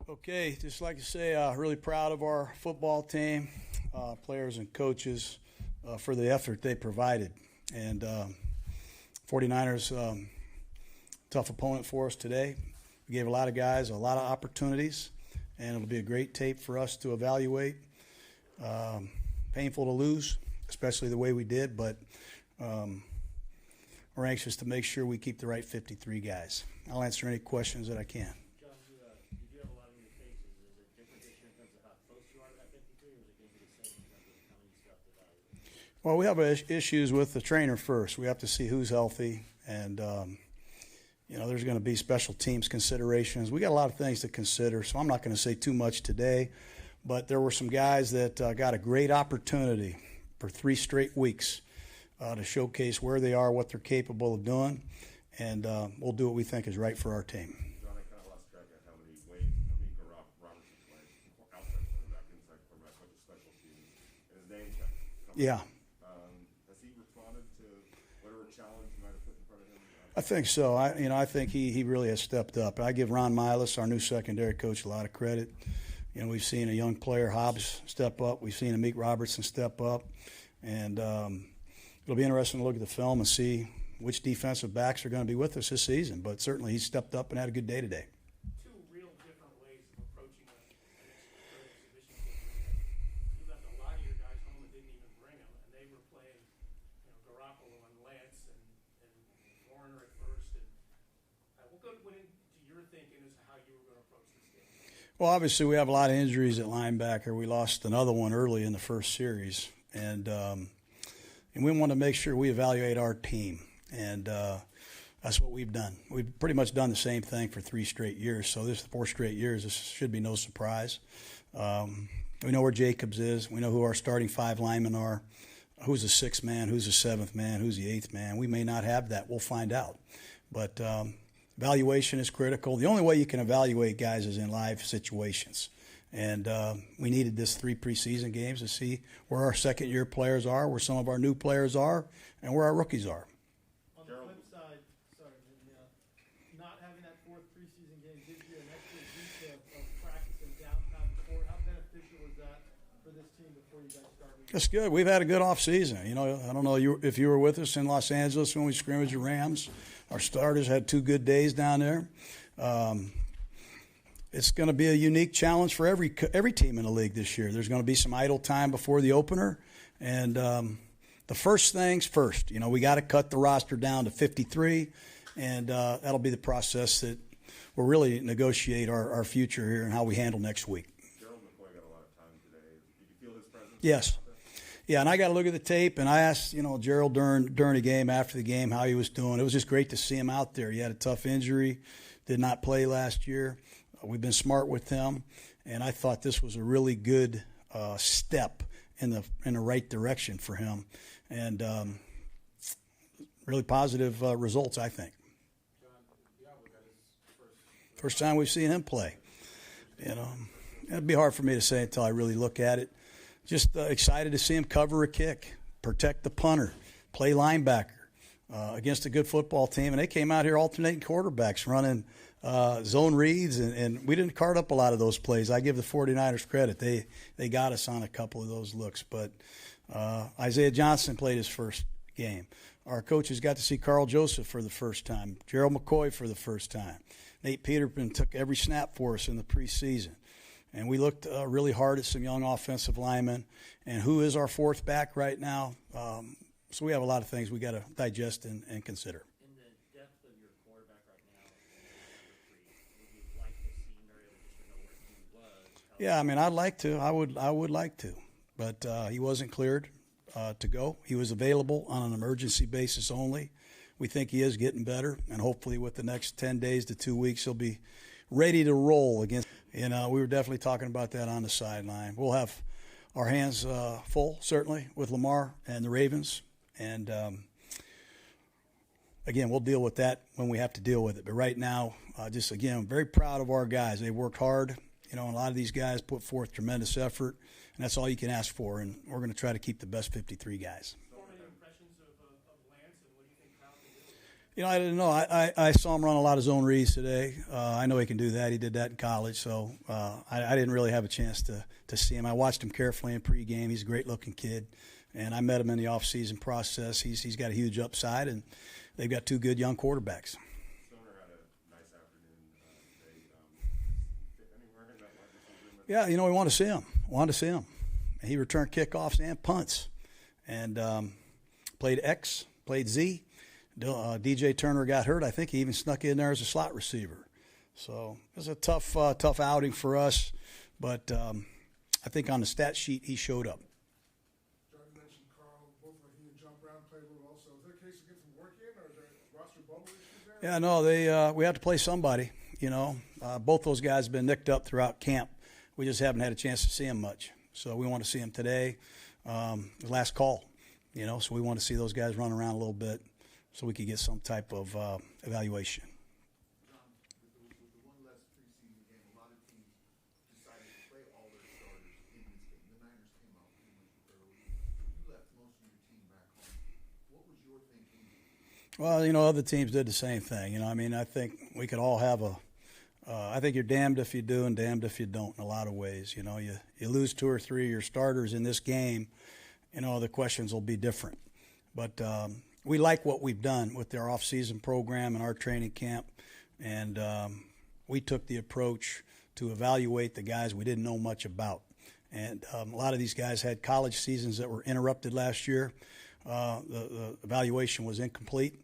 Okay, just like to say, really proud of our football team, players and coaches for the effort they provided. And 49ers, tough opponent for us today. We gave a lot of guys a lot of opportunities, and it'll be a great tape for us to evaluate. Painful to lose, especially the way we did, but we're anxious to make sure we keep the right 53 guys. I'll answer any questions that I can. John, you do have a lot on your faces. Is it different this year in terms of how close you are to that 53, or is it going to be the same in terms of how many you still have to evaluate? Well, we have issues with the trainer first. We have to see who's healthy, and there's going to be special teams considerations. We got a lot of things to consider, so I'm not going to say too much today. But there were some guys that got a great opportunity for 3 straight weeks to showcase where they are, what they're capable of doing, and we'll do what we think is right for our team. John, I kind of lost track of how many ways Amik or Robertson played outside quarterback, inside quarterback, bunch of special teams, and his name kept coming. Yeah. Has he responded to whatever challenge you might have put in front of him? I think so. I think he really has stepped up. I give Ron Milas, our new secondary coach, a lot of credit. We've seen a young player, Hobbs, step up. We've seen Amik Robertson step up. And it'll be interesting to look at the film and see which defensive backs are going to be with us this season. But certainly he stepped up and had a good day today. 2 real different ways of approaching an exhibition game. You left a lot of your guys home and didn't even bring them, and they were playing Garoppolo and Lance and Warner at first. And what went into your thinking as to how you were going to approach this game? Well, obviously we have a lot of injuries at linebacker. We lost another one early in the first series. And we want to make sure we evaluate our team. And that's what we've done. We've pretty much done the same thing for 3 straight years. So this is 4 straight years. This should be no surprise. We know where Jacobs is. We know who our starting 5 linemen are. Who's the 6th man? Who's the 7th man? Who's the 8th man? We may not have that. We'll find out. But evaluation is critical. The only way you can evaluate guys is in live situations. And we needed this 3 preseason games to see where our second-year players are, where some of our new players are, and where our rookies are. On the flip side, not having that 4th preseason game gives you an extra week of practice and downtime before. How beneficial was that for this team before you guys started? That's good. We've had a good offseason. I don't know if you were with us in Los Angeles when we scrimmaged the Rams. Our starters had 2 good days down there. It's going to be a unique challenge for every team in the league this year. There's going to be some idle time before the opener. And the first things first, we got to cut the roster down to 53, and that'll be the process that we'll really negotiate our future here and how we handle next week. Gerald McCoy got a lot of time today. Did you feel his presence? Yes. Yeah, and I got to look at the tape, and I asked, Gerald during the game, after the game, how he was doing. It was just great to see him out there. He had a tough injury, did not play last year. We've been smart with him, and I thought this was a really good step in the right direction for him, and really positive results, I think. First time we've seen him play. It'd be hard for me to say until I really look at it. Just excited to see him cover a kick, protect the punter, play linebacker against a good football team, and they came out here alternating quarterbacks, running zone reads, and we didn't card up a lot of those plays. I give the 49ers credit. They got us on a couple of those looks. But Isaiah Johnson played his first game. Our coaches got to see Carl Joseph for the first time, Gerald McCoy for the first time. Nate Peterman took every snap for us in the preseason. And we looked really hard at some young offensive linemen. And who is our 4th back right now? So we have a lot of things we got to digest and consider. In the depth of your quarterback right now, would you like to see Mariota just to know where he was? Yeah, I'd like to. I would like to, but he wasn't cleared to go. He was available on an emergency basis only. We think he is getting better, and hopefully with the next 10 days to 2 weeks, he'll be ready to roll against. We were definitely talking about that on the sideline. We'll have our hands full, certainly, with Lamar and the Ravens. And, again, we'll deal with that when we have to deal with it. But right now, just, again, very proud of our guys. They worked hard. And a lot of these guys put forth tremendous effort, and that's all you can ask for. And we're going to try to keep the best 53 guys. Formative impressions of Lance, and what do you think Kyle can do? I didn't know. I saw him run a lot of zone reads today. I know he can do that. He did that in college, so I didn't really have a chance to see him. I watched him carefully in pregame. He's a great-looking kid, and I met him in the off-season process. He's got a huge upside, and they've got two good young quarterbacks. Stoner had a nice afternoon today. Anywhere in that wide receiver room? Yeah, we want to see him. He returned kickoffs and punts, and played X, played Z. DJ Turner got hurt. I think he even snuck in there as a slot receiver. So it was a tough outing for us, but I think on the stat sheet he showed up. John, you mentioned Carl, both he and John Brown played well also. Is there a case of getting some work in, or is there roster bubble issues there? Yeah, no, we have to play somebody. Both those guys have been nicked up throughout camp. We just haven't had a chance to see them much. So we want to see them today. The last call, so we want to see those guys run around a little bit so we could get some type of evaluation. John, with the one less preseason game, a lot of teams decided to play all their starters in this game. The Niners came out pretty much early. You left most of your team back home. What was your thinking? Well, other teams did the same thing. I think we could all have I think you're damned if you do and damned if you don't in a lot of ways. You lose two or three of your starters in this game, the questions will be different. But we like what we've done with our off-season program and our training camp, and we took the approach to evaluate the guys we didn't know much about. And a lot of these guys had college seasons that were interrupted last year. The evaluation was incomplete.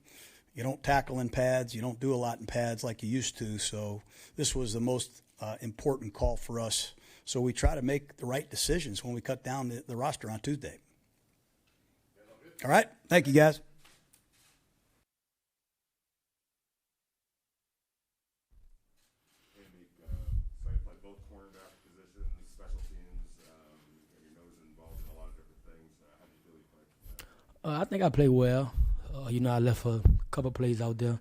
You don't tackle in pads. You don't do a lot in pads like you used to. So this was the most important call for us. So we try to make the right decisions when we cut down the roster on Tuesday. All right. Thank you, guys. Amik, so you play both cornerback positions, special teams, your nose involved in a lot of different things. How do you feel you played? I think I played well. I left a couple plays out there,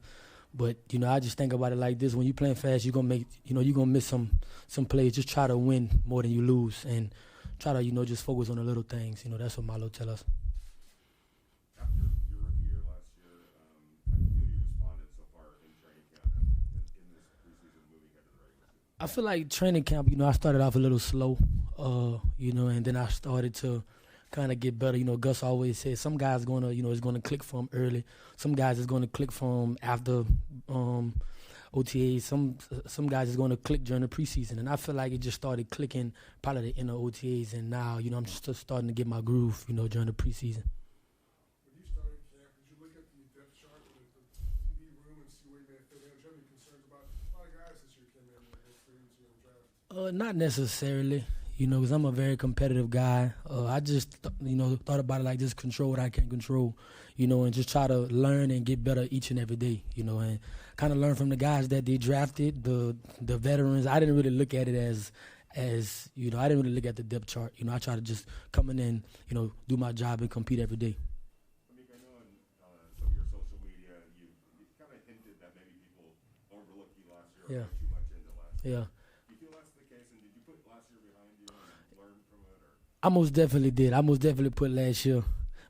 but I just think about it like this: when you're playing fast, you're gonna miss some plays. Just try to win more than you lose, and try to just focus on the little things. That's what Milo tell us. After your rookie year last year, how do you feel you responded so far in training camp and in this preseason moving ahead to the regular season? I feel like training camp. I started off a little slow, and then I started to kind of get better. Gus always says some guys is gonna click from early. Some guys is gonna click from after OTAs. Some guys is gonna click during the preseason, and I feel like it just started clicking probably in the OTAs, and now I'm just starting to get my groove. During the preseason. When you started camp, did you look at the depth chart or the TV room and see where you may fit in? Did you have any concerns about a lot of guys this year came in and were free in the draft? Not necessarily. Because I'm a very competitive guy. I just, thought about it like just control what I can control, and just try to learn and get better each and every day, and kind of learn from the guys that they drafted, the veterans. I didn't really look at it as I didn't really look at the depth chart. I try to just come in and, do my job and compete every day. Amik, I know on some of your social media, you kind of hinted that maybe people overlooked you last year or put too much into last year. Yeah. Do you feel that's the case, and did you put last year behind you and learn from it? Or? I most definitely did. I most definitely put last year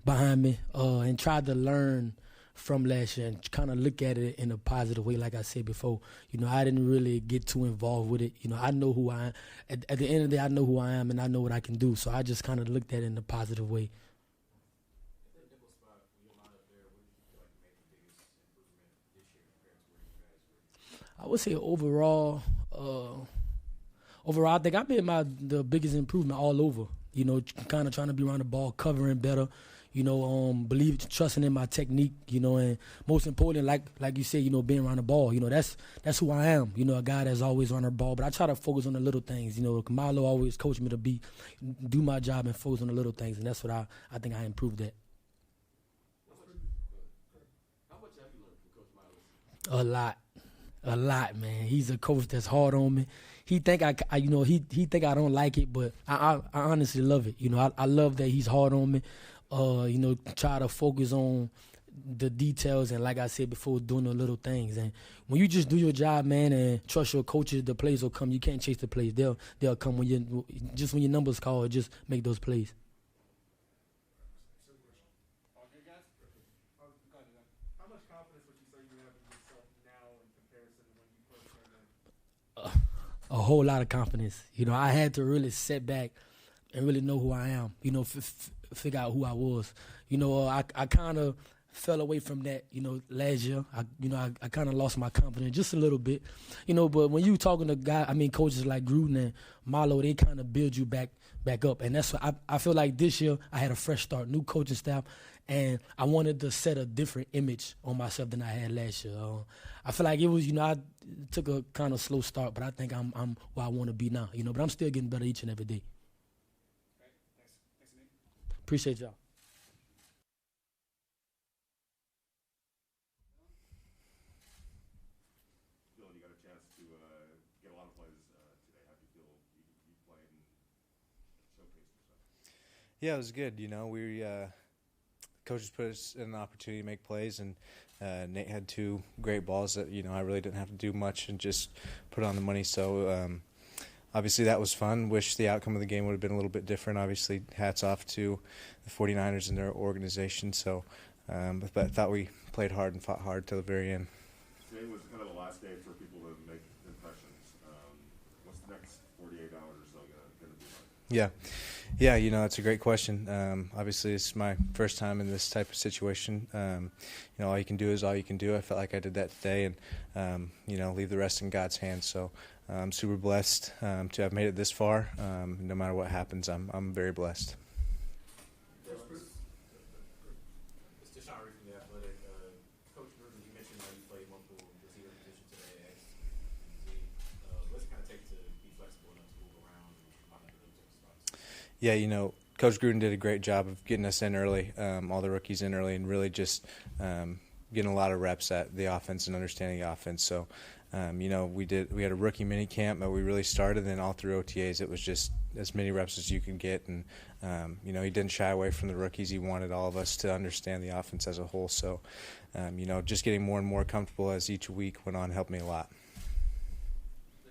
behind me and tried to learn from last year and kind of look at it in a positive way. Like I said before, I didn't really get too involved with it. I know who I am. At the end of the day, I know who I am and I know what I can do. So I just kind of looked at it in a positive way. I would say overall, I think I made the biggest improvement all over. Kind of trying to be around the ball, covering better. Trusting in my technique. And most important, like you said, being around the ball. That's who I am. A guy that's always on the ball. But I try to focus on the little things. Milo always coached me to do my job and focus on the little things, and that's what I think I improved at. How much have you learned from Coach Milo? A lot, man. He's a coach that's hard on me. He think he think I don't like it, but I honestly love it. I love that he's hard on me. Try to focus on the details and, like I said before, doing the little things. And when you just do your job, man, and trust your coaches, the plays will come. You can't chase the plays; they'll come when your numbers call. Just make those plays. How much confidence would you say you a whole lot of confidence. You know, I had to really sit back and really know who I am. You know, figure out who I was. You know, I kind of fell away from that, you know, last year. I kind of lost my confidence just a little bit, you know. But when you talking to coaches like Gruden and Marlo, they kind of build you back up. And that's what I feel like this year I had a fresh start, new coaching staff, and I wanted to set a different image on myself than I had last year. I feel like it was, you know, I took a kind of slow start, but I think I'm where I want to be now, you know. But I'm still getting better each and every day. Okay, thanks, Amik. Appreciate y'all. Dillon, you got a chance to get a lot of plays today. How do you feel you played and showcased yourself? Yeah, it was good. You know, coaches put us in an opportunity to make plays, and Nate had 2 great balls that, you know, I really didn't have to do much and just put on the money. So obviously that was fun. Wish the outcome of the game would have been a little bit different. Obviously, hats off to the 49ers and their organization. So but I thought we played hard and fought hard till the very end. Today was kind of the last day for people to make impressions. What's the next 48 hours or so going to be like? Yeah, you know, that's a great question. Obviously, it's my first time in this type of situation. You know, all you can do is all you can do. I felt like I did that today, and, you know, leave the rest in God's hands. So I'm super blessed to have made it this far. No matter what happens, I'm very blessed. It's Deshaun Reed from The Athletic. Coach Gruden, you mentioned how you played multiple receiver positions today. What's it kind of take to be flexible enough to move around and line up those spots? Yeah, you know, Coach Gruden did a great job of getting us in early, all the rookies in early, and really just getting a lot of reps at the offense and understanding the offense. So, you know, we had a rookie mini camp that we really started, and all through OTAs it was just as many reps as you can get. And, you know, he didn't shy away from the rookies. He wanted all of us to understand the offense as a whole. So, you know, just getting more and more comfortable as each week went on helped me a lot.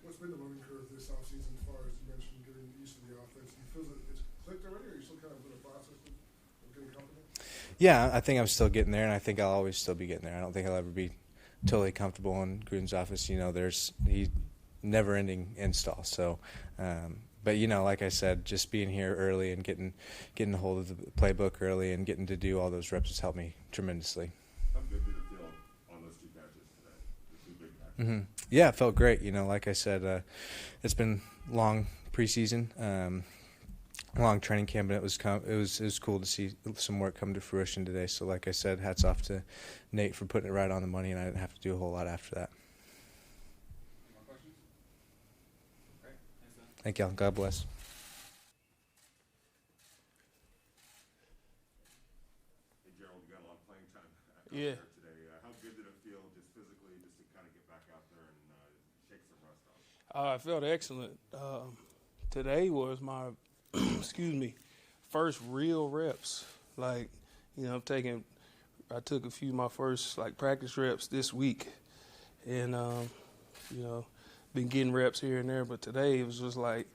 What's been the learning curve this offseason as far as you mentioned getting used to the offense? Do you feel that it's clicked already, or are you still kind of in the process of getting comfortable? Yeah, I think I'm still getting there, and I think I'll always still be getting there. I don't think I'll ever be totally comfortable in Gruden's office. You know, he's never-ending install. So, but you know, like I said, just being here early and getting a hold of the playbook early and getting to do all those reps has helped me tremendously. How good did it feel on those 2 catches today, the 2 big catches? Mm-hmm. Yeah, it felt great. You know, like I said, it's been long preseason, long training camp, and it was cool to see some work come to fruition today. So, like I said, hats off to Nate for putting it right on the money, and I didn't have to do a whole lot after that. Any more questions? Okay, thanks, Don. Thank y'all. God bless. Hey, Gerald, you got a lot of playing time out Yeah. there today. How good did it feel just physically just to kind of get back out there and shake some rust off? I felt excellent. Today was my, first real reps. Like, you know, I took a few of my first practice reps this week, and you know, been getting reps here and there. But today it was just like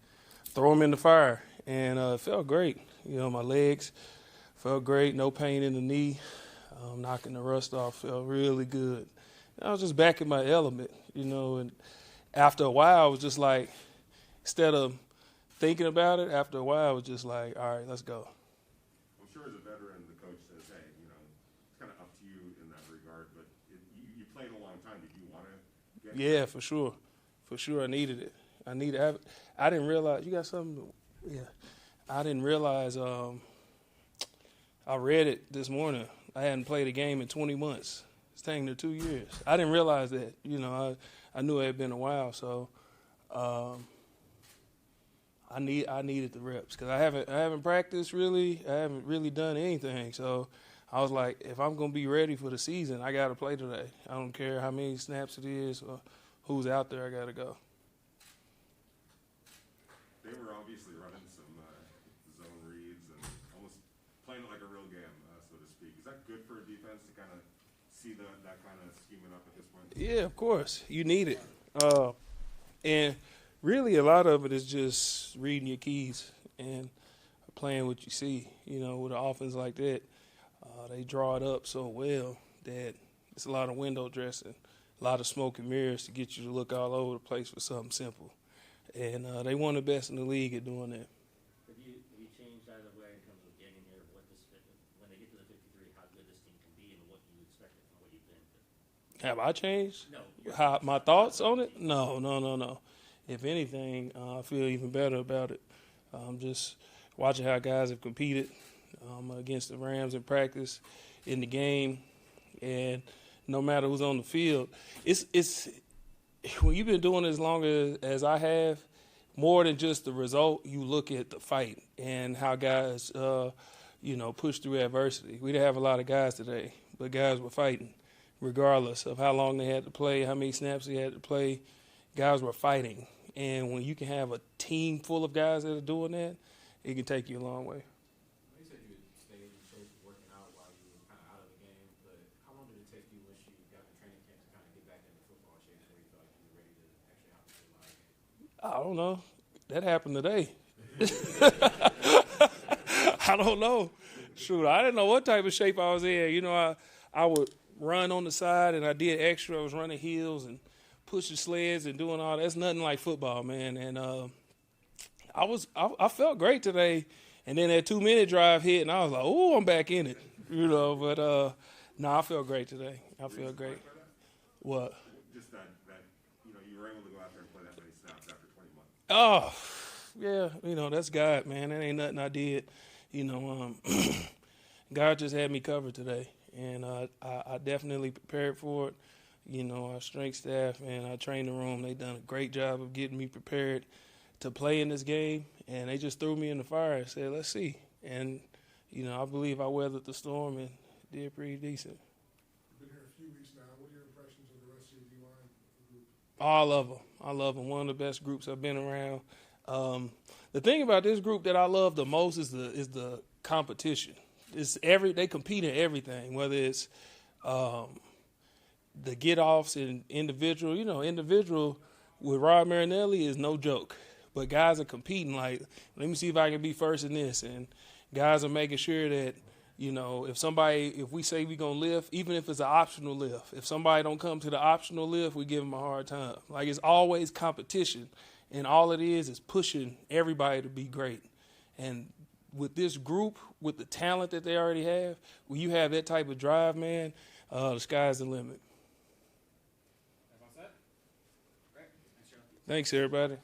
throw them in the fire, and it felt great. You know, my legs felt great, no pain in the knee, knocking the rust off felt really good. I was just back in my element, you know, and after a while, I was just like, instead of thinking about it, after a while, I was just like, all right, let's go. I'm sure as a veteran, the coach says, hey, you know, it's kind of up to you in that regard, but you played a long time. Did you want to get Yeah, for sure. For sure, I needed it. I didn't realize, you got something? Yeah. I didn't realize, I read it this morning. I hadn't played a game in 20 months. It's taking her 2 years. I didn't realize that. You know, I knew it had been a while, so I needed the reps because I haven't practiced really. I haven't really done anything. So I was like, if I'm gonna be ready for the season, I gotta play today. I don't care how many snaps it is or who's out there. I gotta go. They were obviously running some zone reads and almost playing it like a real game, so to speak. Is that good for a defense to kind of see that kind of scheming up at this point? Yeah, of course. You need it. And really a lot of it is just reading your keys and playing what you see. You know, with an offense like that, they draw it up so well that it's a lot of window dressing, a lot of smoke and mirrors to get you to look all over the place for something simple. And they one of the best in the league at doing that. Have you changed either way in terms of getting here, when they get to the 53, how good this team can be and what you expected from what you've been through? Have I changed? No. How my thoughts on it? No. If anything, I feel even better about it. Just watching how guys have competed against the Rams in practice, in the game, and no matter who's on the field, it's when you've been doing it as long as I have, more than just the result, you look at the fight and how guys, push through adversity. We didn't have a lot of guys today, but guys were fighting, regardless of how long they had to play, how many snaps they had to play. Guys were fighting. And when you can have a team full of guys that are doing that, it can take you a long way. You said you stayed in shape working out while you were kind of out of the game, but how long did it take you once you got in training camp to kind of get back into football shape where you felt like you were ready to actually hop into the live game? I don't know. That happened today. I don't know. Shoot, I didn't know what type of shape I was in. I would run on the side, and I did extra. I was running heels and pushing sleds and doing all that. That's nothing like football, man. And I felt great today. And then that 2-minute drive hit, and I was like, "Oh, I'm back in it," But I felt great today. I feel great. What? Just that you were able to go out there and play that many snaps after 20 months. Oh, yeah. That's God, man. That ain't nothing I did. God just had me covered today, and I definitely prepared for it. Our strength staff and our training room, they done a great job of getting me prepared to play in this game, and they just threw me in the fire and said, let's see. And, I believe I weathered the storm and did pretty decent. You've been here a few weeks now. What are your impressions of the rest of your D-line group? All of them. I love them. One of the best groups I've been around. The thing about this group that I love the most is the competition. They compete in everything, whether it's the get-offs and individual. Individual with Rod Marinelli is no joke. But guys are competing like, let me see if I can be first in this. And guys are making sure that, if we say we're going to lift, even if it's an optional lift, if somebody don't come to the optional lift, we give them a hard time. Like, it's always competition. And all it is pushing everybody to be great. And with this group, with the talent that they already have, when you have that type of drive, man, the sky's the limit. Thanks, everybody.